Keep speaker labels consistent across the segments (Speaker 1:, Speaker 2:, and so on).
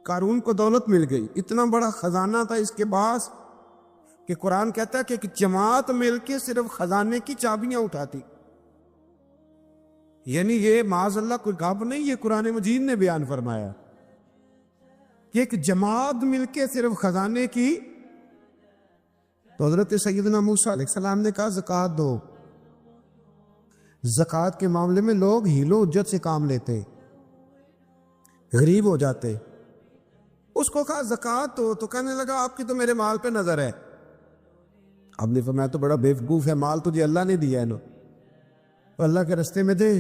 Speaker 1: قارون کو دولت مل گئی، اتنا بڑا خزانہ تھا اس کے پاس کہ قرآن کہتا ہے کہ ایک جماعت مل کے صرف خزانے کی چابیاں اٹھاتی. یعنی یہ معاذ اللہ کوئی گپ نہیں، یہ قرآن مجید نے بیان فرمایا کہ ایک جماعت مل کے صرف خزانے کی. تو حضرت سیدنا موسیٰ علیہ السلام نے کہا زکوٰۃ دو. زکوٰۃ کے معاملے میں لوگ ہیل و حجت سے کام لیتے، غریب ہو جاتے. اس کو کہا زکوٰۃ دو تو کہنے لگا آپ کی تو میرے مال پہ نظر ہے. اب نے فرمایا تو بڑا بیوقوف ہے، مال تجھے اللہ نے دیا ہے نا، تو اللہ کے رستے میں دے.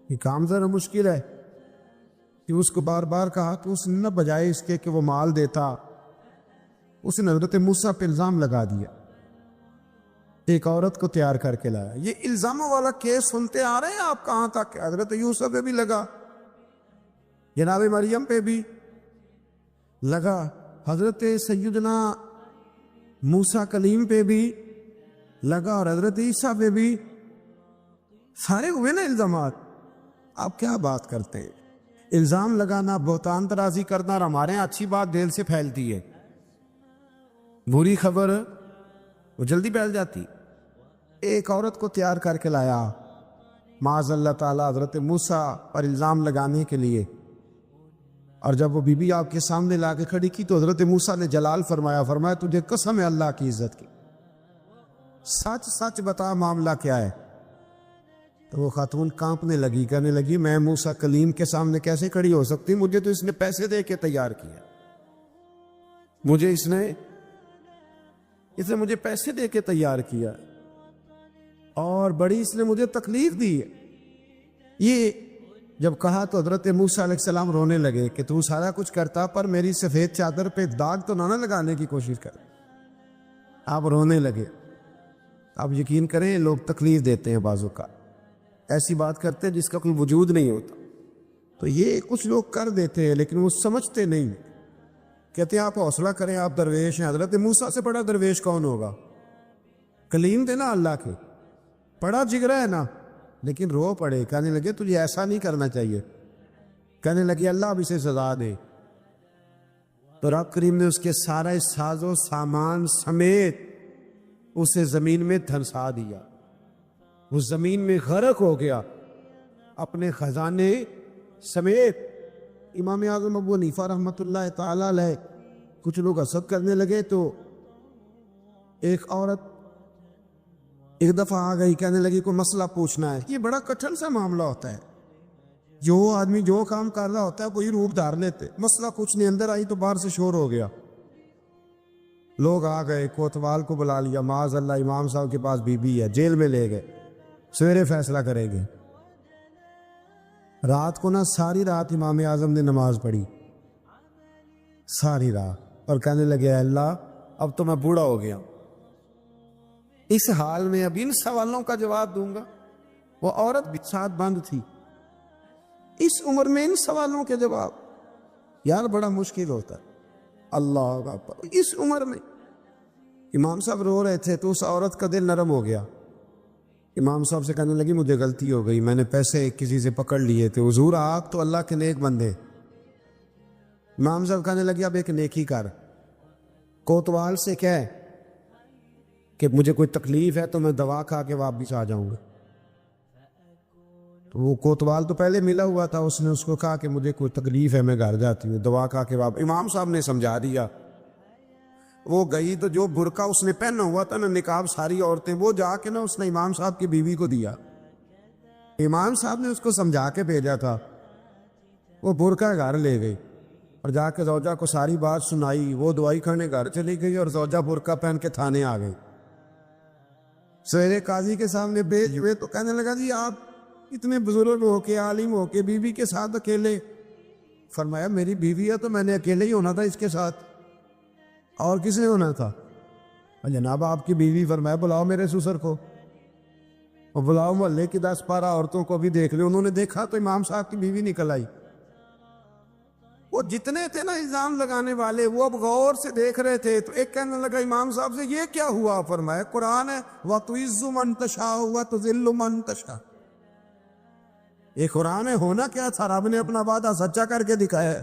Speaker 1: یہ کام ذرا مشکل ہے کہ اس کو بار بار کہا تو اس نے نہ بجائے اس کے کہ وہ مال دیتا، اس نے حضرت موسیٰ پہ الزام لگا دیا، ایک عورت کو تیار کر کے لایا. یہ الزاموں والا کیس سنتے آ رہے ہیں آپ کہاں تک؟ حضرت یوسف پہ بھی لگا، جناب مریم پہ بھی لگا، حضرت سیدنا موسیٰ کلیم پہ بھی لگا، اور حضرت عیسیٰ پہ بھی. سارے ہوئے نا الزامات. آپ کیا بات کرتے ہیں؟ الزام لگانا، بہتان ترازی کرنا، اور ہمارے یہاں اچھی بات دل سے پھیلتی ہے، بری خبر وہ جلدی پھیل جاتی. ایک عورت کو تیار کر کے لایا معاذ اللہ تعالیٰ حضرت موسیٰ پر الزام لگانے کے لیے، اور جب وہ بی بی آپ کے سامنے لا کے کھڑی کی تو حضرت موسیٰ نے جلال فرمایا تجھے قسم ہے اللہ کی عزت کی، سچ سچ بتا معاملہ کیا ہے. تو وہ خاتون کانپنے لگی، کہنے لگی میں موسیٰ کلیم کے سامنے کیسے کھڑی ہو سکتی؟ مجھے تو اس نے پیسے دے کے تیار کیا، مجھے اس نے مجھے پیسے دے کے تیار کیا، اور بڑی اس نے مجھے تکلیف دی ہے. یہ جب کہا تو حضرت موسیٰ علیہ السلام رونے لگے کہ تو سارا کچھ کرتا پر میری سفید چادر پہ داغ تو نہ لگانے کی کوشش کر. آپ رونے لگے. آپ یقین کریں لوگ تکلیف دیتے ہیں بعضوں کا، ایسی بات کرتے ہیں جس کا کوئی وجود نہیں ہوتا. تو یہ کچھ لوگ کر دیتے ہیں لیکن وہ سمجھتے نہیں. کہتے ہیں آپ حوصلہ کریں، آپ درویش ہیں. حضرت موسیٰ سے بڑا درویش کون ہوگا؟ کلیم تھے نا اللہ کے، بڑا جگرا ہے نا. لیکن رو پڑے، کہنے لگے تجھے ایسا نہیں کرنا چاہیے. کہنے لگے اللہ اب اسے سزا دے. تو رب کریم نے اس کے سارا ساز و سامان سمیت اسے زمین میں دھنسا دیا. وہ زمین میں غرق ہو گیا اپنے خزانے سمیت. امام اعظم ابو حنیفہ رحمۃ اللہ تعالیٰ علیہ کچھ لوگ حسد کرنے لگے تو ایک عورت ایک دفعہ آ گئی، کہنے لگی کوئی مسئلہ پوچھنا ہے. یہ بڑا کٹھن سا معاملہ ہوتا ہے، جو آدمی جو کام کر رہا ہوتا ہے وہی روپ دھار لیتے. مسئلہ کچھ نہیں، اندر آئی تو باہر سے شور ہو گیا. لوگ آ گئے، کوتوال کو بلا لیا، معاذ اللہ امام صاحب کے پاس بی بی ہے، جیل میں لے گئے، سویرے فیصلہ کریں گے. رات کو ساری رات امام اعظم نے نماز پڑھی، ساری رات، اور کہنے لگے اے اللہ اب تو میں بوڑھا ہو گیا، اس حال میں اب ان سوالوں کا جواب دوں گا. وہ عورت بھی ساتھ بند تھی، اس عمر میں ان سوالوں کے جواب یار بڑا مشکل ہوتا ہے. اللہ اکبر. اس عمر میں امام صاحب رو رہے تھے تو اس عورت کا دل نرم ہو گیا. امام صاحب سے کہنے لگی مجھے غلطی ہو گئی، میں نے پیسے کسی سے پکڑ لیے تھے. حضور آپ تو اللہ کے نیک بندے. امام صاحب کہنے لگی اب ایک نیکی کر، کوتوال سے کہہ کہ مجھے کوئی تکلیف ہے تو میں دوا کھا کے واپس آ جاؤں گا. تو وہ کوتوال تو پہلے ملا ہوا تھا، اس نے اس کو کہا کہ مجھے کوئی تکلیف ہے میں گھر جاتی ہوں، دوا کھا کے واپس. امام صاحب نے سمجھا دیا. وہ گئی تو جو برقع اس نے پہنا ہوا تھا نا نقاب ساری عورتیں، وہ جا کے اس نے امام صاحب کی بیوی کو دیا. امام صاحب نے اس کو سمجھا کے بھیجا تھا. وہ برقع گھر لے گئی اور جا کے زوجہ کو ساری بات سنائی. وہ دوائی کھانے گھر چلی گئی اور زوجہ برقع پہن کے تھانے آ گئی. سویرے قاضی کے سامنے بھیج ہوئے تو کہنے لگا جی آپ اتنے بزرگ ہو کے عالم ہو کے بیوی کے ساتھ اکیلے. فرمایا میری بیوی ہے تو میں نے اکیلے ہی ہونا تھا اس کے ساتھ، اور کس نے ہونا تھا؟ جناب آپ کی بیوی. فرمایا بلاؤ میرے سسر کو، اور بلاؤ محلے کی 10-12 عورتوں کو بھی دیکھ لے. انہوں نے دیکھا تو امام صاحب کی بیوی نکل آئی. وہ جتنے تھے نا الزام لگانے والے وہ اب غور سے دیکھ رہے تھے. تو ایک کہنے لگا امام صاحب سے یہ کیا ہوا؟ فرمایا قرآن ہے وَتُعِزُّ مَن تَشَاءُ وَتُذِلُّ مَن تَشَاءُ. یہ قرآن ہے. ہونا کیا تھا؟ رب نے اپنا وعدہ سچا کر کے دکھایا ہے.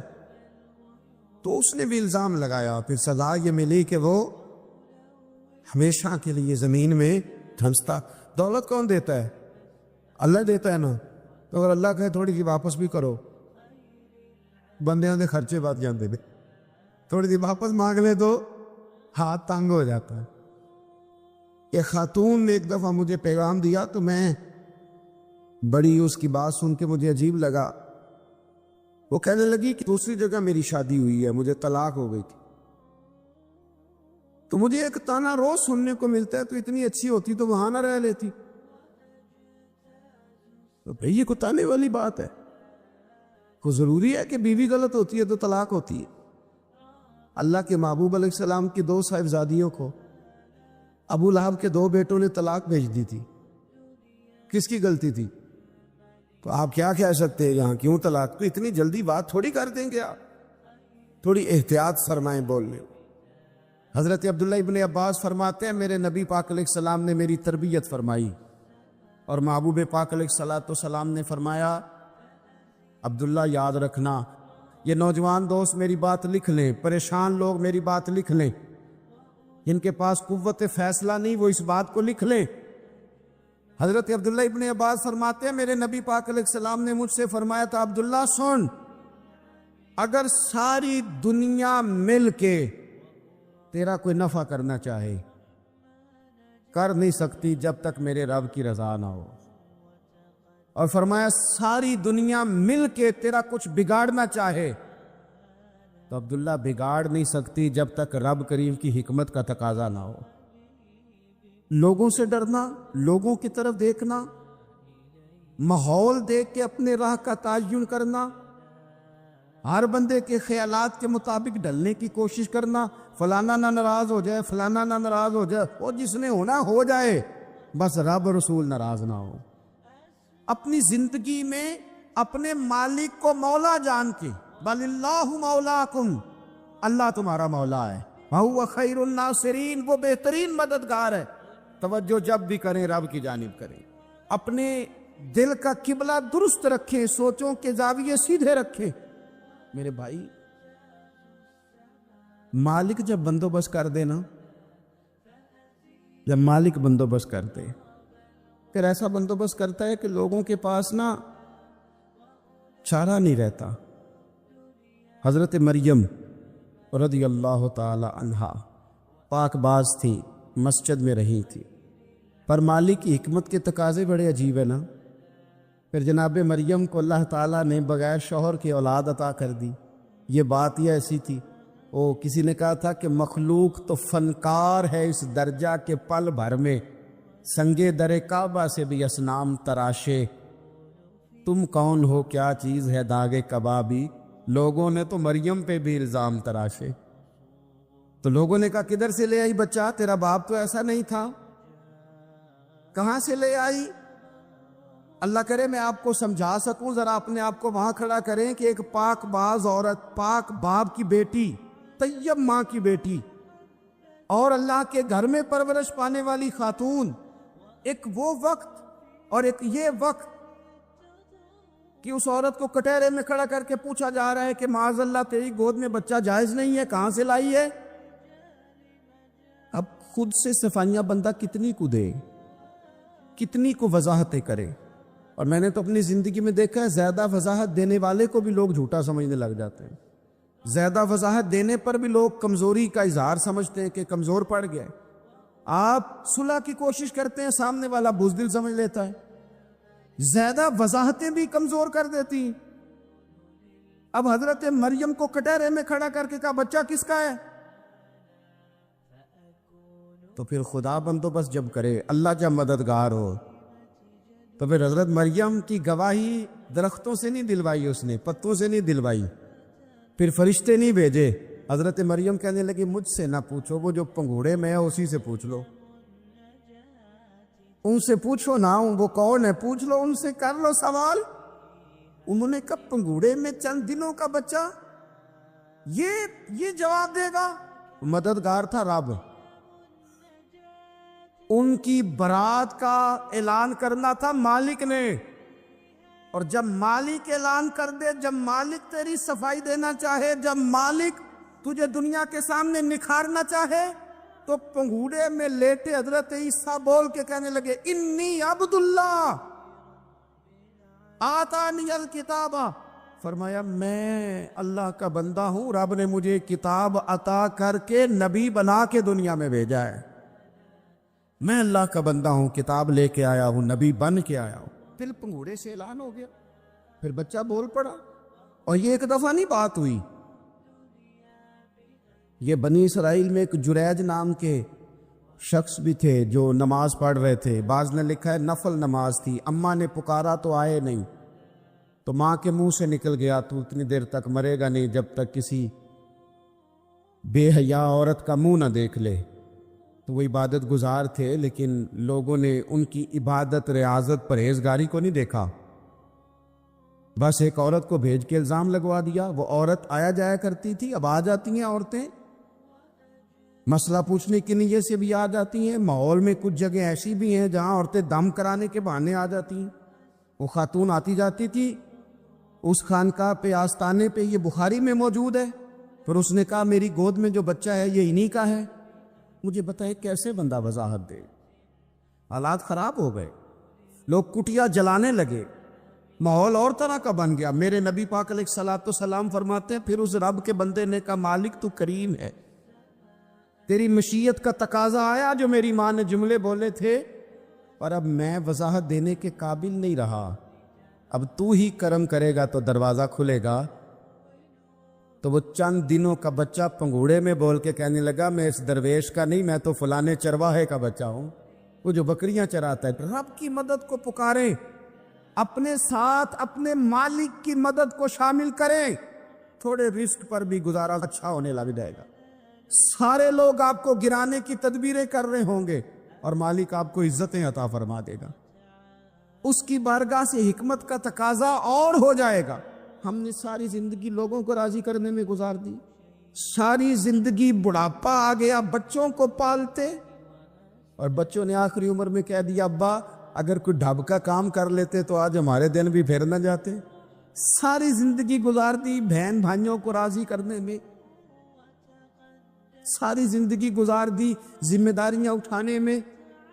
Speaker 1: تو اس نے بھی الزام لگایا، پھر سزا یہ ملی کہ وہ ہمیشہ کے لیے زمین میں دھنستا۔ دولت کون دیتا ہے؟ اللہ دیتا ہے نا، تو اگر اللہ کہے تھوڑی سی واپس بھی کرو، بندیاں دے خرچے بات جانتے تھے، تھوڑی سی واپس مانگ لے تو ہاتھ تنگ ہو جاتا ہے۔ ایک خاتون نے ایک دفعہ مجھے پیغام دیا تو میں بڑی اس کی بات سن کے مجھے عجیب لگا۔ وہ کہنے لگی کہ دوسری جگہ میری شادی ہوئی ہے، مجھے طلاق ہو گئی تھی، تو مجھے ایک تانا روز سننے کو ملتا ہے تو اتنی اچھی ہوتی تو وہاں نہ رہ لیتی۔ تو بھئی یہ کتانے والی بات ہے، کو ضروری ہے کہ بیوی غلط ہوتی ہے تو طلاق ہوتی ہے؟ اللہ کے محبوب علیہ السلام کی 2 صاحبزادیوں کو ابو لہب کے 2 بیٹوں نے طلاق بھیج دی تھی، کس کی غلطی تھی؟ تو آپ کیا کہہ سکتے ہیں یہاں کیوں طلاق؟ تو اتنی جلدی بات تھوڑی کر دیں گے آپ، تھوڑی احتیاط فرمائیں بولنے۔ حضرت عبداللہ ابن عباس فرماتے ہیں میرے نبی پاک علیہ السلام نے میری تربیت فرمائی، اور محبوب پاک علیہ السلام نے فرمایا عبداللہ یاد رکھنا، یہ نوجوان دوست میری بات لکھ لیں، پریشان لوگ میری بات لکھ لیں، جن کے پاس قوت فیصلہ نہیں وہ اس بات کو لکھ لیں۔ حضرت عبداللہ ابن عباس فرماتے ہیں میرے نبی پاک علیہ السلام نے مجھ سے فرمایا تھا عبداللہ سن، اگر ساری دنیا مل کے تیرا کوئی نفع کرنا چاہے کر نہیں سکتی جب تک میرے رب کی رضا نہ ہو، اور فرمایا ساری دنیا مل کے تیرا کچھ بگاڑنا چاہے تو عبداللہ بگاڑ نہیں سکتی جب تک رب کریم کی حکمت کا تقاضا نہ ہو۔ لوگوں سے ڈرنا، لوگوں کی طرف دیکھنا، ماحول دیکھ کے اپنے راہ کا تعین کرنا، ہر بندے کے خیالات کے مطابق ڈھلنے کی کوشش کرنا، فلانا نہ ناراض ہو جائے، فلانا نہ ناراض ہو جائے، وہ جس نے ہونا ہو جائے، بس رب رسول ناراض نہ ہو۔ اپنی زندگی میں اپنے مالک کو مولا جان کے، بل اللہ مولاکم، اللہ تمہارا مولا ہے، وَهُوَ خَيْرُ النَّاصِرِينَ، وہ بہترین مددگار ہے۔ توجہ جب بھی کریں رب کی جانب کریں، اپنے دل کا قبلہ درست رکھیں، سوچوں کے زاویے سیدھے رکھیں۔ میرے بھائی مالک جب بندوبست کر دے نا، جب مالک بندوبست کرتے پھر ایسا بندوبست کرتا ہے کہ لوگوں کے پاس نا چارہ نہیں رہتا۔ حضرت مریم رضی اللہ تعالی عنہا پاک باز تھی، مسجد میں رہی تھی، پر مالک کی حکمت کے تقاضے بڑے عجیب ہے نا۔ پھر جناب مریم کو اللہ تعالیٰ نے بغیر شوہر کی اولاد عطا کر دی۔ یہ بات یہ ایسی تھی، کسی نے کہا تھا کہ مخلوق تو فنکار ہے اس درجہ کے پل بھر میں سنگے در کعبہ سے بھی اصنام تراشے، تم کون ہو کیا چیز ہے داغے کبابی، لوگوں نے تو مریم پہ بھی الزام تراشے۔ تو لوگوں نے کہا کدھر سے لے آئی بچہ، تیرا باپ تو ایسا نہیں تھا، کہاں سے لے آئی؟ اللہ کرے میں آپ کو سمجھا سکوں، ذرا اپنے آپ کو وہاں کھڑا کریں کہ ایک پاک باز عورت، پاک باپ کی بیٹی، طیب ماں کی بیٹی، اور اللہ کے گھر میں پرورش پانے والی خاتون، ایک وہ وقت اور ایک یہ وقت کہ اس عورت کو کٹہرے میں کھڑا کر کے پوچھا جا رہا ہے کہ معاذ اللہ تیری گود میں بچہ جائز نہیں ہے، کہاں سے لائی ہے؟ اب خود سے صفائیاں بندہ کتنی کو دے، کتنی کو وضاحتیں کرے۔ اور میں نے تو اپنی زندگی میں دیکھا ہے زیادہ وضاحت دینے والے کو بھی لوگ جھوٹا سمجھنے لگ جاتے ہیں، زیادہ وضاحت دینے پر بھی لوگ کمزوری کا اظہار سمجھتے ہیں کہ کمزور پڑ گیا۔ آپ صلح کی کوشش کرتے ہیں، سامنے والا بزدل سمجھ لیتا ہے، زیادہ وضاحتیں بھی کمزور کر دیتی ہیں۔ اب حضرت مریم کو کٹہرے میں کھڑا کر کے کہا بچہ کس کا ہے؟ تو پھر خدا بندوبست جب کرے، اللہ جب مددگار ہو، تو پھر حضرت مریم کی گواہی درختوں سے نہیں دلوائی، اس نے پتوں سے نہیں دلوائی، پھر فرشتے نہیں بھیجے۔ حضرت مریم کہنے لگی مجھ سے نہ پوچھو، وہ جو پنگوڑے میں ہے اسی سے پوچھ لو، ان سے پوچھو نا، وہ کون ہے پوچھ لو، ان سے کر لو سوال۔ انہوں نے کہا پنگوڑے میں چند دنوں کا بچہ یہ جواب دے گا؟ مددگار تھا رب، ان کی برات کا اعلان کرنا تھا مالک نے، اور جب مالک اعلان کر دے، جب مالک تیری صفائی دینا چاہے، جب مالک تجھے دنیا کے سامنے نکھارنا چاہے تو پنگوڑے میں لیٹے حضرت عیسیٰ بول کے کہنے لگے انی عبداللہ آتانی الکتاب، فرمایا میں اللہ کا بندہ ہوں، رب نے مجھے کتاب عطا کر کے نبی بنا کے دنیا میں بھیجا ہے، میں اللہ کا بندہ ہوں، کتاب لے کے آیا ہوں، نبی بن کے آیا ہوں۔ پھر پنگوڑے سے اعلان ہو گیا، پھر بچہ بول پڑا، اور یہ ایک دفعہ نہیں بات ہوئی۔ یہ بنی اسرائیل میں ایک جریج نام کے شخص بھی تھے جو نماز پڑھ رہے تھے، بعض نے لکھا ہے نفل نماز تھی، اماں نے پکارا تو آئے نہیں، تو ماں کے منہ سے نکل گیا تو اتنی دیر تک مرے گا نہیں جب تک کسی بے حیا عورت کا منہ نہ دیکھ لے۔ تو وہ عبادت گزار تھے، لیکن لوگوں نے ان کی عبادت، ریاضت، پرہیزگاری کو نہیں دیکھا، بس ایک عورت کو بھیج کے الزام لگوا دیا۔ وہ عورت آیا جایا کرتی تھی، اب آ جاتی ہیں عورتیں، مسئلہ پوچھنے کی نیت سے بھی آ جاتی ہیں۔ ماحول میں کچھ جگہ ایسی بھی ہیں جہاں عورتیں دم کرانے کے بہانے آ جاتی ہیں۔ وہ خاتون آتی جاتی تھی، اس خانقاہ پہ، آستانے پہ، یہ بخاری میں موجود ہے، پھر اس نے کہا میری گود میں جو بچہ ہے یہ انہی کا ہے۔ مجھے بتائے کیسے بندہ وضاحت دے؟ حالات خراب ہو گئے، لوگ کٹیا جلانے لگے، ماحول اور طرح کا بن گیا۔ میرے نبی پاک علیہ الصلوۃ والسلام فرماتے ہیں پھر اس رب کے بندے نے کہا مالک تو کریم ہے، تیری مشیت کا تقاضا آیا جو میری ماں نے جملے بولے تھے، اور اب میں وضاحت دینے کے قابل نہیں رہا، اب تو ہی کرم کرے گا تو دروازہ کھلے گا۔ تو وہ چند دنوں کا بچہ پنگوڑے میں بول کے کہنے لگا میں اس درویش کا نہیں، میں تو فلانے چرواہے کا بچہ ہوں، وہ جو بکریاں چراتا ہے۔ رب کی مدد کو پکاریں، اپنے ساتھ اپنے مالک کی مدد کو شامل کریں، تھوڑے رزق پر بھی گزارا اچھا ہونے لگ جائے گا۔ سارے لوگ آپ کو گرانے کی تدبیریں کر رہے ہوں گے اور مالک آپ کو عزتیں عطا فرما دے گا، اس کی بارگاہ سے حکمت کا تقاضا اور ہو جائے گا۔ ہم نے ساری زندگی لوگوں کو راضی کرنے میں گزار دی، ساری زندگی بڑھاپا آ گیا بچوں کو پالتے، اور بچوں نے آخری عمر میں کہہ دیا ابا اگر کوئی ڈھب کا کام کر لیتے تو آج ہمارے دن بھی پھر نہ جاتے۔ ساری زندگی گزار دی بہن بھائیوں کو راضی کرنے میں، ساری زندگی گزار دی ذمہ داریاں اٹھانے میں،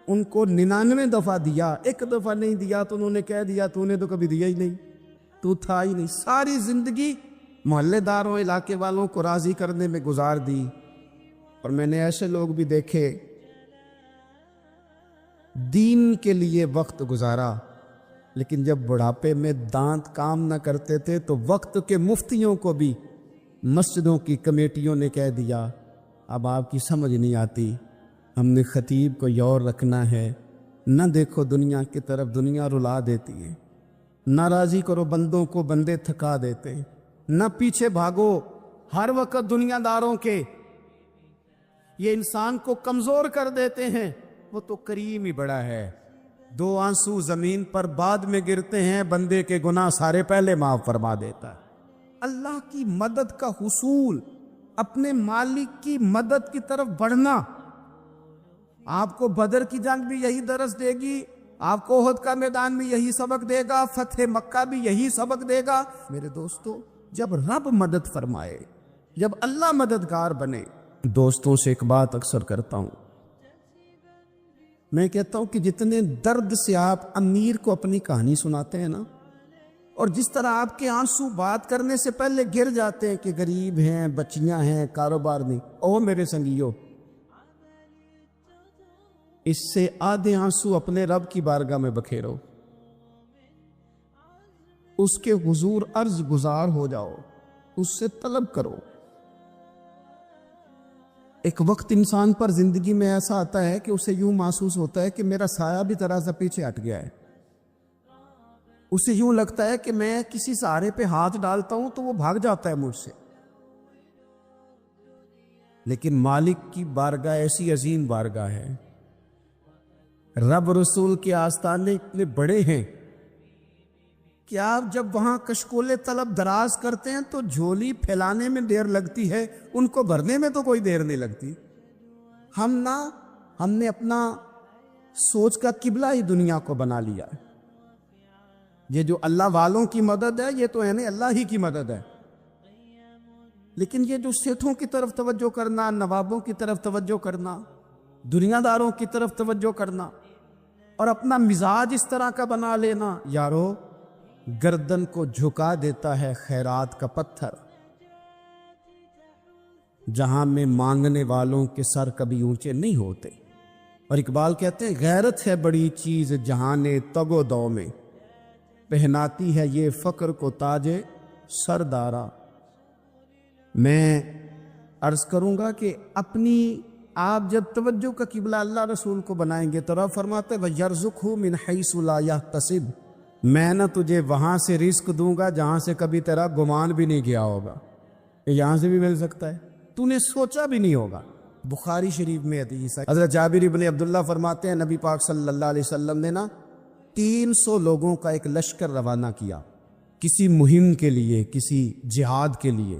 Speaker 1: ان کو 99 دفعہ دیا، ایک دفعہ نہیں دیا تو انہوں نے کہہ دیا تو نے تو کبھی دیا ہی نہیں، تو تھا ہی نہیں۔ ساری زندگی محلے داروں، علاقے والوں کو راضی کرنے میں گزار دی۔ اور میں نے ایسے لوگ بھی دیکھے دین کے لیے وقت گزارا، لیکن جب بڑھاپے میں دانت کام نہ کرتے تھے تو وقت کے مفتیوں کو بھی مسجدوں کی کمیٹیوں نے کہہ دیا اب آپ کی سمجھ نہیں آتی، ہم نے خطیب کو یور رکھنا ہے، نہ دیکھو دنیا کی طرف، دنیا رلا دیتی ہے، نہ راضی کرو بندوں کو، بندے تھکا دیتے، نہ پیچھے بھاگو ہر وقت دنیا داروں کے، یہ انسان کو کمزور کر دیتے ہیں۔ وہ تو کریم ہی بڑا ہے، 2 آنسو زمین پر بعد میں گرتے ہیں، بندے کے گناہ سارے پہلے معاف فرما دیتا ہے۔ اللہ کی مدد کا حصول، اپنے مالک کی مدد کی طرف بڑھنا، آپ کو بدر کی جنگ بھی یہی درس دے گی، آپ کو احد کا میدان بھی یہی سبق دے گا، فتح مکہ بھی یہی سبق دے گا۔ میرے دوستو، جب رب مدد فرمائے، جب اللہ مددگار بنے، دوستوں سے ایک بات اکثر کرتا ہوں، میں کہتا ہوں کہ جتنے درد سے آپ امیر کو اپنی کہانی سناتے ہیں نا، اور جس طرح آپ کے آنسو بات کرنے سے پہلے گر جاتے ہیں کہ غریب ہیں، بچیاں ہیں، کاروبار نہیں، او میرے سنگیو، اس سے آدھے آنسو اپنے رب کی بارگاہ میں بکھیرو، اس کے حضور عرض گزار ہو جاؤ، اس سے طلب کرو۔ ایک وقت انسان پر زندگی میں ایسا آتا ہے کہ اسے یوں محسوس ہوتا ہے کہ میرا سایہ بھی ذرا سا پیچھے ہٹ گیا ہے، اسے یوں لگتا ہے کہ میں کسی سہارے پہ ہاتھ ڈالتا ہوں تو وہ بھاگ جاتا ہے مجھ سے، لیکن مالک کی بارگاہ ایسی عظیم بارگاہ ہے، رب رسول کے آستانے اتنے بڑے ہیں کہ آپ جب وہاں کشکول طلب دراز کرتے ہیں تو جھولی پھیلانے میں دیر لگتی ہے، ان کو بھرنے میں تو کوئی دیر نہیں لگتی۔ ہم نے اپنا سوچ کا قبلہ ہی دنیا کو بنا لیا ہے، یہ جو اللہ والوں کی مدد ہے یہ تو یعنی اللہ ہی کی مدد ہے، لیکن یہ جو سیٹھوں کی طرف توجہ کرنا، نوابوں کی طرف توجہ کرنا، دنیا داروں کی طرف توجہ کرنا اور اپنا مزاج اس طرح کا بنا لینا، یارو گردن کو جھکا دیتا ہے خیرات کا پتھر، جہاں میں مانگنے والوں کے سر کبھی اونچے نہیں ہوتے۔ اور اقبال کہتے ہیں غیرت ہے بڑی چیز جہان تگ و دو میں، پہناتی ہے یہ فقر کو تاج سردارا۔ میں عرض کروں گا کہ اپنی آپ جب توجہ کا قبلہ اللہ رسول کو بنائیں گے تو رب فرماتے ہیں وَيَرْزُقْهُ مِنْ حَيْثُ لَا يَحْتَسِبُ، میں نہ تجھے وہاں سے رزق دوں گا جہاں سے کبھی تیرا گمان بھی نہیں گیا ہوگا، کہ یہاں سے بھی مل سکتا ہے، تو نے سوچا بھی نہیں ہوگا۔ بخاری شریف میں حدیث ہے، حضرت جابر ابن عبداللہ فرماتے ہیں نبی پاک صلی اللہ علیہ وسلم نے 300 لوگوں کا ایک لشکر روانہ کیا کسی مہم کے لیے، کسی جہاد کے لیے۔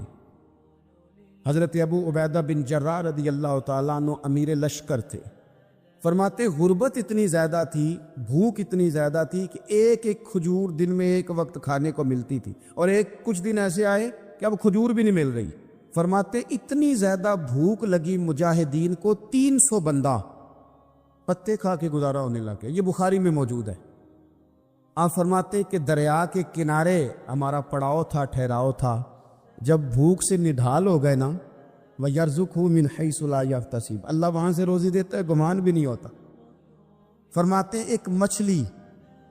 Speaker 1: حضرت ابو عبیدہ بن جراح رضی اللہ تعالیٰ عنہ امیر لشکر تھے۔ فرماتے غربت اتنی زیادہ تھی، بھوک اتنی زیادہ تھی کہ ایک ایک کھجور دن میں ایک وقت کھانے کو ملتی تھی، اور کچھ دن ایسے آئے کہ اب کھجور بھی نہیں مل رہی۔ فرماتے اتنی زیادہ بھوک لگی مجاہدین کو 300 بندہ پتے کھا کے گزارا ہونے لگے۔ یہ بخاری میں موجود ہے۔ آپ فرماتے کہ دریا کے کنارے ہمارا پڑاؤ تھا، ٹھہراؤ تھا، جب بھوک سے نڈھال ہو گئے نا وَيَرْزُقْهُ مِنْ حَيْثُ لَا يَحْتَسِبُ، اللہ وہاں سے روزی دیتا ہے، گمان بھی نہیں ہوتا۔ فرماتے ایک مچھلی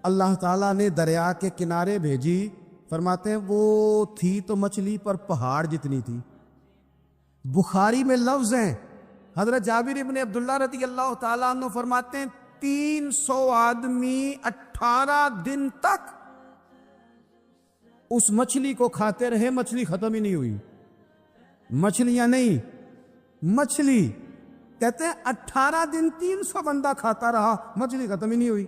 Speaker 1: اللہ تعالیٰ نے دریا کے کنارے بھیجی، فرماتے ہیں وہ تھی تو مچھلی پر پہاڑ جتنی تھی۔ بخاری میں لفظ ہیں، حضرت جابر ابن عبداللہ رضی اللہ تعالیٰ عنہ فرماتے ہیں 300 آدمی 18 دن تک اس مچھلی کو کھاتے رہے، مچھلی ختم ہی نہیں ہوئی۔ مچھلیاں نہیں، مچھلی کہتے ہیں 18 دن 300 بندہ کھاتا رہا، مچھلی ختم ہی نہیں ہوئی۔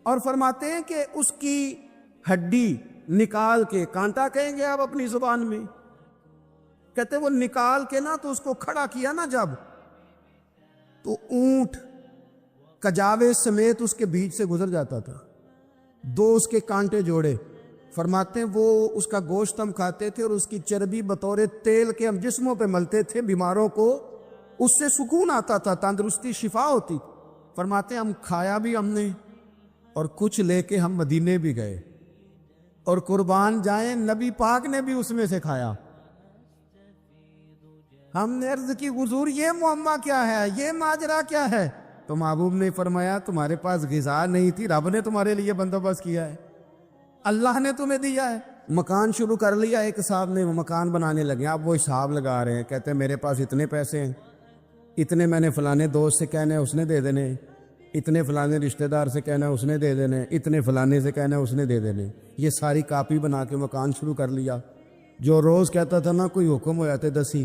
Speaker 1: اور فرماتے ہیں کہ اس کی ہڈی نکال کے، کانٹا کہیں گے آپ اپنی زبان میں، کہتے وہ نکال کے تو اس کو کھڑا کیا جب، تو اونٹ کجاوے سمیت اس کے بیچ سے گزر جاتا تھا، 2 اس کے کانٹے جوڑے۔ فرماتے ہیں وہ اس کا گوشت ہم کھاتے تھے اور اس کی چربی بطور تیل کے ہم جسموں پہ ملتے تھے، بیماروں کو اس سے سکون آتا تھا، تندرستی شفا ہوتی۔ فرماتے ہیں ہم کھایا بھی ہم نے، اور کچھ لے کے ہم مدینے بھی گئے، اور قربان جائیں نبی پاک نے بھی اس میں سے کھایا۔ ہم نے عرض کی حضور یہ معمہ کیا ہے، یہ ماجرا کیا ہے؟ تو محبوب نے فرمایا تمہارے پاس غذا نہیں تھی، رب نے تمہارے لیے بندوبست کیا ہے، اللہ نے تمہیں دیا ہے۔ مکان شروع کر لیا ایک صاحب نے، وہ مکان بنانے لگے، اب وہ حساب لگا رہے ہیں، کہتے ہیں میرے پاس اتنے پیسے ہیں، اتنے میں نے فلانے دوست سے کہنا ہے اس نے دے دینے، اتنے فلانے رشتہ دار سے کہنا ہے اس نے دے دینے، اتنے فلانے سے کہنا ہے اس نے دے دینے۔ یہ ساری کاپی بنا کے مکان شروع کر لیا۔ جو روز کہتا تھا کوئی حکم ہو جاتے 10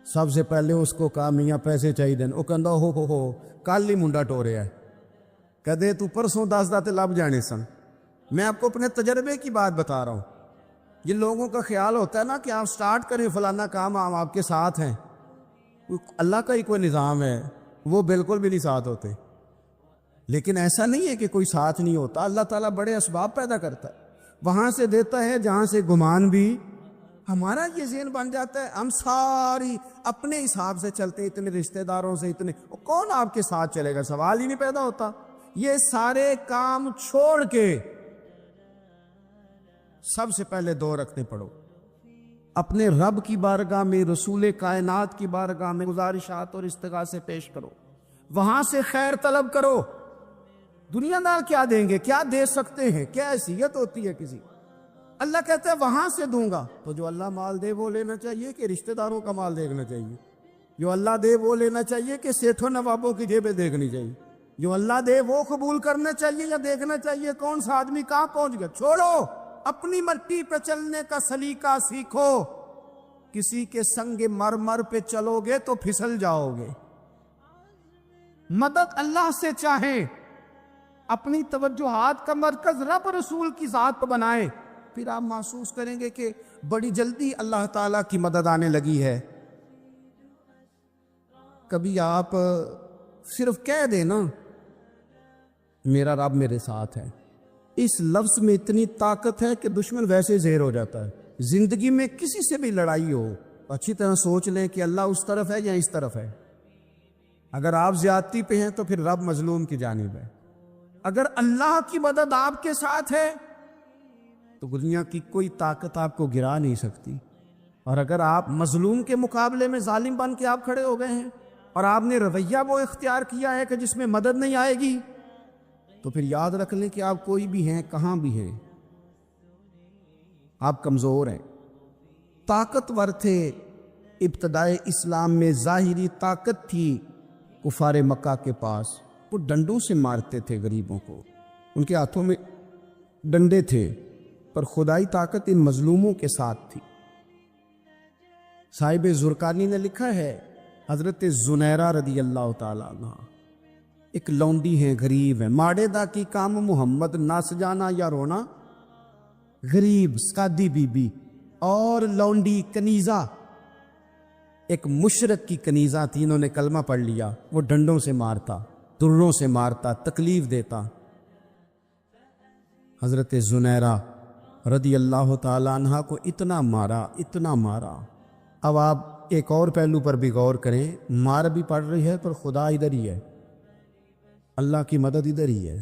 Speaker 1: سب سے پہلے اس کو کہا میاں پیسے چاہیے دین، وہ کہندا ہو کل ہی منڈا ٹوریا ہے، کہتے تو پرسوں 10 داتے لب جانے سن۔ میں آپ کو اپنے تجربے کی بات بتا رہا ہوں۔ یہ لوگوں کا خیال ہوتا ہے کہ آپ سٹارٹ کریں فلانا کام، ہم آپ کے ساتھ ہیں، اللہ کا ہی کوئی نظام ہے، وہ بالکل بھی نہیں ساتھ ہوتے۔ لیکن ایسا نہیں ہے کہ کوئی ساتھ نہیں ہوتا، اللہ تعالیٰ بڑے اسباب پیدا کرتا ہے، وہاں سے دیتا ہے جہاں سے گمان بھی۔ ہمارا یہ ذہن بن جاتا ہے ہم ساری اپنے حساب سے چلتے، اتنے رشتہ داروں سے، اتنے کون آپ کے ساتھ چلے گا، سوال ہی نہیں پیدا ہوتا۔ یہ سارے کام چھوڑ کے سب سے پہلے 2 رکعتیں پڑھو، اپنے رب کی بارگاہ میں، رسول کائنات کی بارگاہ میں گزارشات اور استغاثے پیش کرو، وہاں سے خیر طلب کرو۔ دنیا دار کیا دیں گے، کیا دے سکتے ہیں، کیا حیثیت ہوتی ہے کسی؟ اللہ کہتا ہے وہاں سے دوں گا۔ تو جو اللہ مال دے وہ لینا چاہیے کہ رشتہ داروں کا مال دیکھنا چاہیے؟ جو اللہ دے وہ لینا چاہیے کہ سیٹھوں نوابوں کی جیبیں دیکھنی چاہیے؟ جو اللہ دے وہ قبول کرنا چاہیے یا دیکھنا چاہیے کون سا آدمی کہاں پہنچ گیا؟ چھوڑو، اپنی مٹی پہ چلنے کا سلیقہ سیکھو۔ کسی کے سنگ مرمر پہ چلو گے تو پھسل جاؤ گے۔ مدد اللہ سے چاہیں، اپنی توجہات کا مرکز رب رسول کی ذات پر بنائیں، پھر آپ محسوس کریں گے کہ بڑی جلدی اللہ تعالیٰ کی مدد آنے لگی ہے۔ کبھی آپ صرف کہہ دیں میرا رب میرے ساتھ ہے، اس لفظ میں اتنی طاقت ہے کہ دشمن ویسے زہر ہو جاتا ہے، زندگی میں کسی سے بھی لڑائی ہو تو اچھی طرح سوچ لیں کہ اللہ اس طرف ہے یا اس طرف ہے. اگر آپ زیادتی پہ ہیں تو پھر رب مظلوم کی جانب ہے. اگر اللہ کی مدد آپ کے ساتھ ہے تو دنیا کی کوئی طاقت آپ کو گرا نہیں سکتی. اور اگر آپ مظلوم کے مقابلے میں ظالم بن کے آپ کھڑے ہو گئے ہیں اور آپ نے رویہ وہ اختیار کیا ہے کہ جس میں مدد نہیں آئے گی, تو پھر یاد رکھ لیں کہ آپ کوئی بھی ہیں, کہاں بھی ہیں, آپ کمزور ہیں. طاقتور تھے ابتدائے اسلام میں, ظاہری طاقت تھی کفار مکہ کے پاس, وہ ڈنڈوں سے مارتے تھے غریبوں کو, ان کے ہاتھوں میں ڈنڈے تھے, پر خدائی طاقت ان مظلوموں کے ساتھ تھی. صاحب زرقانی نے لکھا ہے, حضرت زنیرہ رضی اللہ تعالیٰ عنہ ایک لونڈی ہیں, غریب ہیں, ماڑے دا کی کام محمد نس جانا یا رونا, غریب سادی بی بی اور لونڈی کنیزہ, ایک مشرک کی کنیزہ تھی, انہوں نے کلمہ پڑھ لیا. وہ ڈنڈوں سے مارتا, دروں سے مارتا, تکلیف دیتا. حضرت زنیرہ رضی اللہ تعالیٰ عنہ کو اتنا مارا, اتنا مارا. اب آپ ایک اور پہلو پر بھی غور کریں, مار بھی پڑ رہی ہے پر خدا ادھر ہی ہے, اللہ کی مدد ادھر ہی ہے.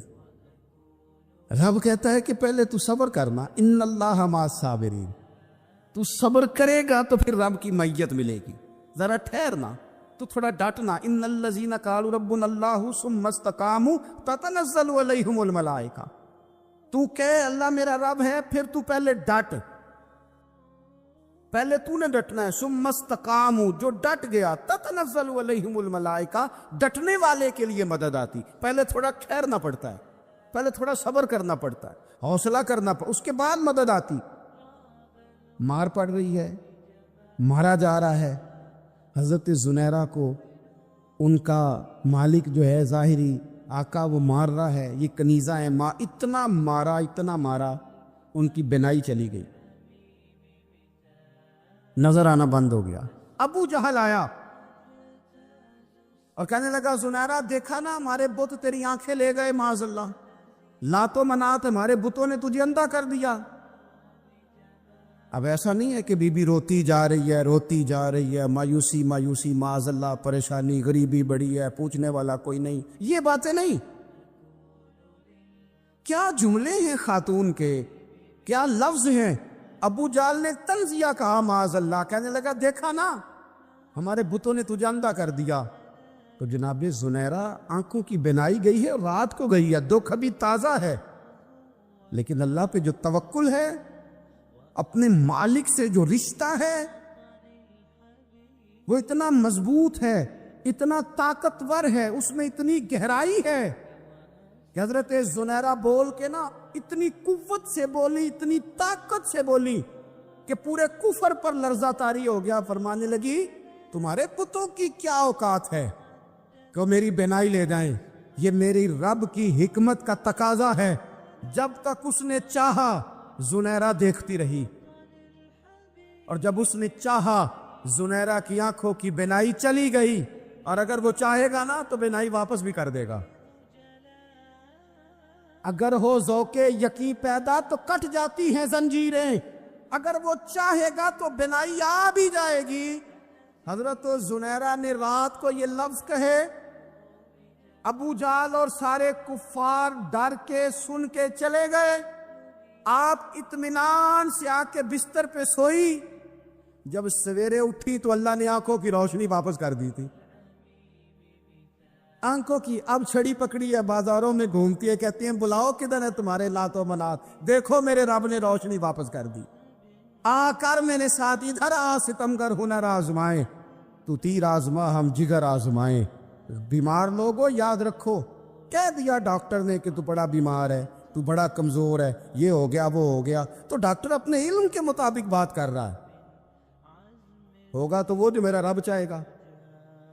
Speaker 1: رب کہتا ہے کہ پہلے تو صبر کرنا, ان اللہ مع الصابرین, تو صبر کرے گا تو پھر رب کی معیت ملے گی. ذرا ٹھہرنا, تو تھوڑا ڈٹنا. ان الذین قالوا ربنا اللہ ثم استقاموا تتنزل علیہم الملائکہ, تو کہے اللہ میرا رب ہے, پھر تو پہلے ڈٹ, پہلے تو نے ڈٹنا ہے. ثم استقاموا, جو ڈٹ گیا, تتنزل علیہم الملائکہ, ڈٹنے والے کے لیے مدد آتی. پہلے تھوڑا ٹھہرنا پڑتا ہے, پہلے تھوڑا صبر کرنا پڑتا ہے, حوصلہ کرنا پڑتا, اس کے بعد مدد آتی. مار پڑ رہی ہے, مارا جا رہا ہے. حضرت زنیرہ کو ان کا مالک جو ہے ظاہری آقا وہ مار رہا ہے, یہ کنیزہ ہے, اتنا مارا, اتنا مارا, ان کی بینائی چلی گئی, نظر آنا بند ہو گیا. ابو جہل آیا اور کہنے لگا زنیرہ دیکھا نا ہمارے بت تیری آنکھیں لے گئے, معاذ اللہ, لات و منات ہمارے بتوں نے تجھے اندھا کر دیا. اب ایسا نہیں ہے کہ بی بی روتی جا رہی ہے, روتی جا رہی ہے, مایوسی مایوسی, معاذ اللہ, پریشانی, غریبی بڑی ہے, پوچھنے والا کوئی نہیں, یہ باتیں نہیں. کیا جملے ہیں خاتون کے, کیا لفظ ہیں. ابو جال نے تنزیہ کہا, معاذ اللہ, کہنے لگا دیکھا نا ہمارے بتوں نے تجھے اندھا کر دیا. تو جناب زنیرہ آنکھوں کی بینائی گئی ہے, رات کو گئی ہے, دکھ ابھی تازہ ہے, لیکن اللہ پہ جو توکل ہے, اپنے مالک سے جو رشتہ ہے, وہ اتنا مضبوط ہے, اتنا طاقتور ہے, اس میں اتنی گہرائی ہے کہ حضرت زنیرہ بول کے نا اتنی قوت سے بولی, اتنی طاقت سے بولی کہ پورے کفر پر لرزہ طاری ہو گیا. فرمانے لگی تمہارے بتوں کی کیا اوقات ہے کہ وہ میری بینائی لے جائیں, یہ میری رب کی حکمت کا تقاضا ہے. جب تک اس نے چاہا زنیرہ دیکھتی رہی, اور جب اس نے چاہا زنیرہ کی آنکھوں کی بینائی چلی گئی, اور اگر وہ چاہے گا نا تو بینائی واپس بھی کر دے گا. اگر ہو ذوق یقین پیدا تو کٹ جاتی ہیں زنجیریں, اگر وہ چاہے گا تو بینائی آ بھی جائے گی. حضرت زنیرہ نے رات کو یہ لفظ کہے, ابو جال اور سارے کفار ڈر کے سن کے چلے گئے. آپ اطمینان سے آ کے بستر پہ سوئی. جب سویرے اٹھی تو اللہ نے آنکھوں کی روشنی واپس کر دی تھی. آنکھوں کی اب چھڑی پکڑی ہے, بازاروں میں گھومتی ہے, کہتی ہیں بلاؤ کدھر ہے تمہارے لات و منات, دیکھو میرے رب نے روشنی واپس کر دی. آ کر میرے ساتھ ادھر آ, ستمگر ہنر آزمائے, تو تیر آزما ہم جگر آزمائے. بیمار لوگوں یاد رکھو, کہہ دیا ڈاکٹر نے کہ تو بڑا بیمار ہے, تو بڑا کمزور ہے, یہ ہو گیا وہ ہو گیا, تو ڈاکٹر اپنے علم کے مطابق بات کر رہا ہے. ہوگا تو وہ جو میرا رب چاہے گا.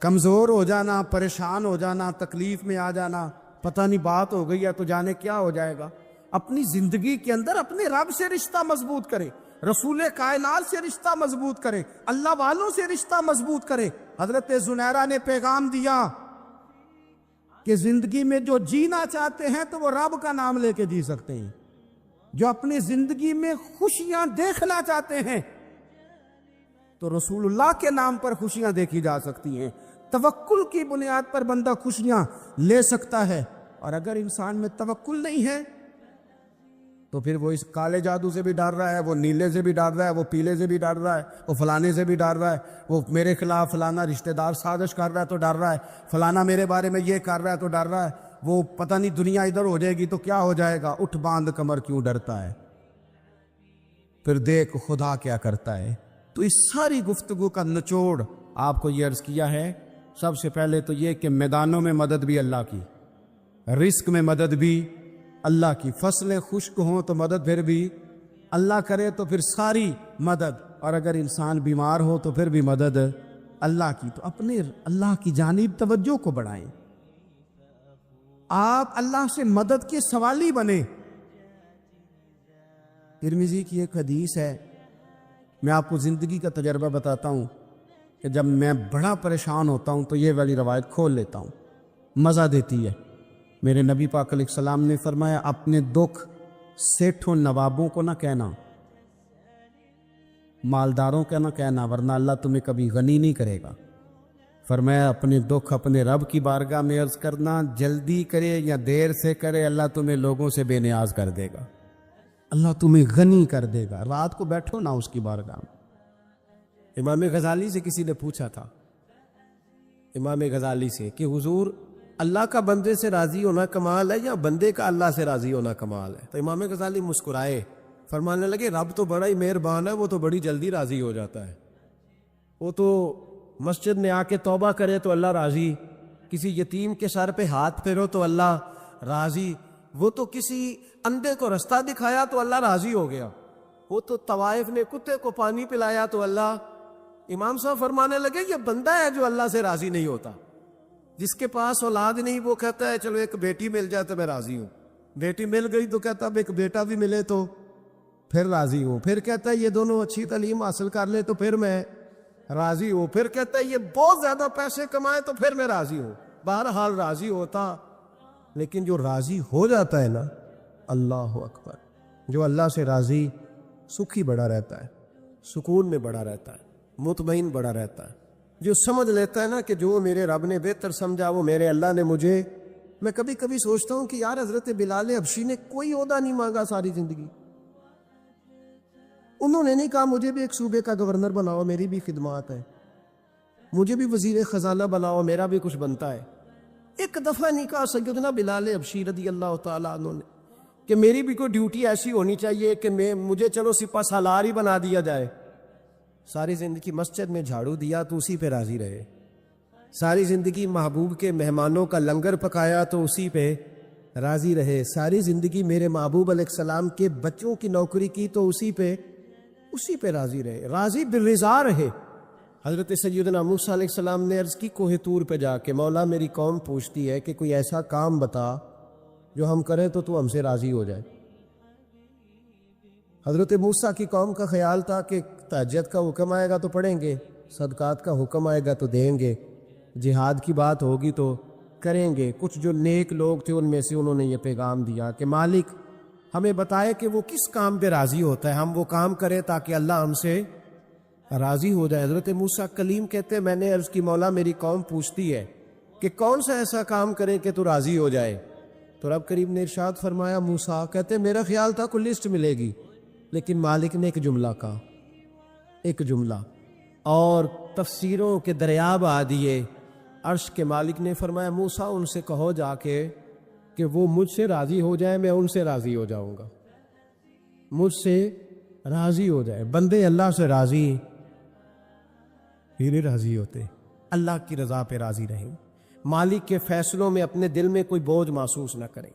Speaker 1: کمزور ہو جانا, پریشان ہو جانا, تکلیف میں آ جانا, پتہ نہیں بات ہو گئی ہے تو جانے کیا ہو جائے گا. اپنی زندگی کے اندر اپنے رب سے رشتہ مضبوط کرے, رسول کائنات سے رشتہ مضبوط کرے, اللہ والوں سے رشتہ مضبوط کرے. حضرت زنیرہ نے پیغام دیا کہ زندگی میں جو جینا چاہتے ہیں تو وہ رب کا نام لے کے جی سکتے ہیں. جو اپنی زندگی میں خوشیاں دیکھنا چاہتے ہیں تو رسول اللہ کے نام پر خوشیاں دیکھی جا سکتی ہیں. توکل کی بنیاد پر بندہ خوشیاں لے سکتا ہے. اور اگر انسان میں توکل نہیں ہے تو پھر وہ اس کالے جادو سے بھی ڈر رہا ہے, وہ نیلے سے بھی ڈر رہا ہے, وہ پیلے سے بھی ڈر رہا ہے, وہ فلانے سے بھی ڈر رہا ہے, وہ میرے خلاف فلانا رشتہ دار سازش کر رہا ہے تو ڈر رہا ہے, فلانا میرے بارے میں یہ کر رہا ہے تو ڈر رہا ہے, وہ پتہ نہیں دنیا ادھر ہو جائے گی تو کیا ہو جائے گا, اٹھ باندھ کمر کیوں ڈرتا ہے. پھر دیکھ خدا کیا کرتا ہے. تو اس ساری گفتگو کا نچوڑ آپ کو یہ عرض کیا ہے. سب سے پہلے تو یہ کہ میدانوں میں مدد بھی اللہ کی, رزق میں مدد بھی اللہ کی, فصلیں خشک ہوں تو مدد پھر بھی اللہ کرے تو پھر ساری مدد, اور اگر انسان بیمار ہو تو پھر بھی مدد اللہ کی. تو اپنے اللہ کی جانب توجہ کو بڑھائیں, آپ اللہ سے مدد کے سوالی بنیں. ترمذی کی ایک حدیث ہے, میں آپ کو زندگی کا تجربہ بتاتا ہوں کہ جب میں بڑا پریشان ہوتا ہوں تو یہ والی روایت کھول لیتا ہوں, مزہ دیتی ہے. میرے نبی پاک علیہ السلام نے فرمایا, اپنے دکھ سیٹھوں نوابوں کو نہ کہنا, مالداروں کا نہ کہنا, ورنہ اللہ تمہیں کبھی غنی نہیں کرے گا. فرمایا اپنے دکھ اپنے رب کی بارگاہ میں عرض کرنا, جلدی کرے یا دیر سے کرے اللہ تمہیں لوگوں سے بے نیاز کر دے گا, اللہ تمہیں غنی کر دے گا. رات کو بیٹھو نہ اس کی بارگاہ میں. امام غزالی سے کسی نے پوچھا تھا, امام غزالی سے, کہ حضور اللہ کا بندے سے راضی ہونا کمال ہے یا بندے کا اللہ سے راضی ہونا کمال ہے؟ تو امام غزالی مسکرائے, فرمانے لگے رب تو بڑا ہی مہربان ہے, وہ تو بڑی جلدی راضی ہو جاتا ہے. وہ تو مسجد میں آ کے توبہ کرے تو اللہ راضی, کسی یتیم کے سر پہ ہاتھ پھیرو تو اللہ راضی, وہ تو کسی اندھے کو رستہ دکھایا تو اللہ راضی ہو گیا, وہ تو طوائف نے کتے کو پانی پلایا تو اللہ. امام صاحب فرمانے لگے یہ بندہ ہے جو اللہ سے راضی نہیں ہوتا. جس کے پاس اولاد نہیں وہ کہتا ہے چلو ایک بیٹی مل جائے تو میں راضی ہوں, بیٹی مل گئی تو کہتا اب ایک بیٹا بھی ملے تو پھر راضی ہوں, پھر کہتا ہے یہ دونوں اچھی تعلیم حاصل کر لے تو پھر میں راضی ہوں, پھر کہتا ہے یہ بہت زیادہ پیسے کمائے تو پھر میں راضی ہوں. بہرحال راضی ہوتا, لیکن جو راضی ہو جاتا ہے نا, اللہ اکبر, جو اللہ سے راضی سکھی بڑا رہتا ہے, سکون میں بڑا رہتا ہے, مطمئن بڑا رہتا ہے. جو سمجھ لیتا ہے نا کہ جو میرے رب نے بہتر سمجھا وہ میرے اللہ نے مجھے. میں کبھی کبھی سوچتا ہوں کہ یار حضرت بلال حبشی نے کوئی عہدہ نہیں مانگا ساری زندگی, انہوں نے نہیں کہا مجھے بھی ایک صوبے کا گورنر بناؤ میری بھی خدمات ہے, مجھے بھی وزیر خزانہ بناؤ میرا بھی کچھ بنتا ہے. ایک دفعہ نہیں کہا سیدنا بلال حبشی رضی اللہ تعالیٰ عنہ نے کہ میری بھی کوئی ڈیوٹی ایسی ہونی چاہیے کہ مجھے چلو سپہ سالار ہی بنا دیا جائے. ساری زندگی مسجد میں جھاڑو دیا تو اسی پہ راضی رہے, ساری زندگی محبوب کے مہمانوں کا لنگر پکایا تو اسی پہ راضی رہے, ساری زندگی میرے محبوب علیہ السلام کے بچوں کی نوکری کی تو اسی پہ راضی رہے, راضی بالرضا رہے. حضرت سیدنا موسیٰ علیہ السلام نے عرض کی کوہ طور پہ جا کے, مولا میری قوم پوچھتی ہے کہ کوئی ایسا کام بتا جو ہم کریں تو ہم سے راضی ہو جائے. حضرت موسیٰ کی قوم کا خیال تھا کہ تہجد کا حکم آئے گا تو پڑھیں گے, صدقات کا حکم آئے گا تو دیں گے, جہاد کی بات ہوگی تو کریں گے. کچھ جو نیک لوگ تھے ان میں سے انہوں نے یہ پیغام دیا کہ مالک ہمیں بتائے کہ وہ کس کام پہ راضی ہوتا ہے, ہم وہ کام کریں تاکہ اللہ ہم سے راضی ہو جائے. حضرت موسیٰ کلیم کہتے ہیں میں نے عرض کی مولا میری قوم پوچھتی ہے کہ کون سا ایسا کام کرے کہ تو راضی ہو جائے. تو رب کریم نے ارشاد فرمایا, موسیٰ کہتے میرا خیال تھا کوئی لسٹ ملے گی, لیکن مالک نے ایک جملہ کہا, ایک جملہ, اور تفسیروں کے دریا بہا دیے. عرش کے مالک نے فرمایا موسیٰ ان سے کہو جا کے کہ وہ مجھ سے راضی ہو جائے, میں ان سے راضی ہو جاؤں گا, مجھ سے راضی ہو جائے. بندے اللہ سے راضی ہی راضی ہوتے, اللہ کی رضا پہ راضی رہیں, مالک کے فیصلوں میں اپنے دل میں کوئی بوجھ محسوس نہ کریں.